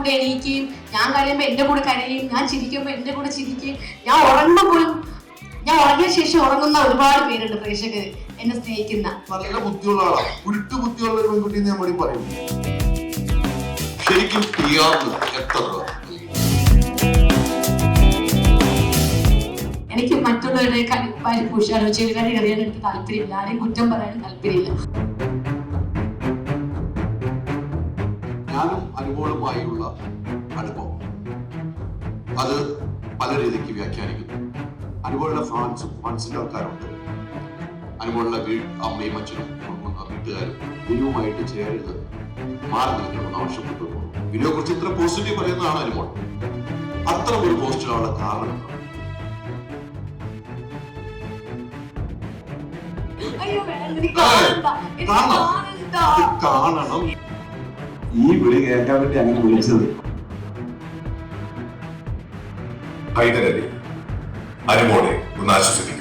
കരയുമ്പോ എണീക്കും, ഞാൻ കരയുമ്പോ എന്റെ കൂടെ കരയും, ഞാൻ ചിരിക്കുമ്പോ എന്റെ കൂടെ ചിരിക്കും. ഞാൻ ഉറങ്ങുമ്പോ പോലും, ഞാൻ ഉറങ്ങിയ ശേഷം ഉറങ്ങുന്ന ഒരുപാട് പേരുണ്ട് പ്രേക്ഷകര് എന്നെ സ്നേഹിക്കുന്ന. നല്ല ബുദ്ധിയുള്ള ആളാണ്, കുരുട്ട് ബുദ്ധിയുള്ള ഒരു പെൺകുട്ടി ഞാൻ വേണ്ടി പറയും. ശരിക്കും എത്ര രൂപ? എനിക്ക് മറ്റുള്ളവരുടെ ചെവികാരി അറിയാൻ എനിക്ക് താല്പര്യമില്ല, ആരെയും കുറ്റം പറയാനും താല്പര്യമില്ല. ഞാനും അനുഭവവുമായുള്ള അനുഭവം അത് പല രീതിക്ക് വ്യാഖ്യാനിക്കുന്നു. അനുഭവമുള്ള ഫാൻസിന്റെ ആൾക്കാരുണ്ട്, അനുഭവമുള്ള അമ്മയും അച്ഛനും വീട്ടുകാരും ഗുരുവുമായിട്ട് ചേർന്ന് മാറി നിൽക്കണമെന്ന് ആവശ്യപ്പെട്ടു. ഇതിനെ കുറിച്ച് ഇത്ര പോസിറ്റീവ് പറയുന്നതാണ് അനുഭവം. അത്ര ഒരു പോസ്റ്റിലുള്ള കാരണം കാണണം. ഈ വിളി കേൾക്കാൻ വേണ്ടി അങ്ങനെ വിളിച്ചത്. ഹൈദരലി അനുമോളെ ഒന്ന് ആശ്വസിപ്പിക്കും.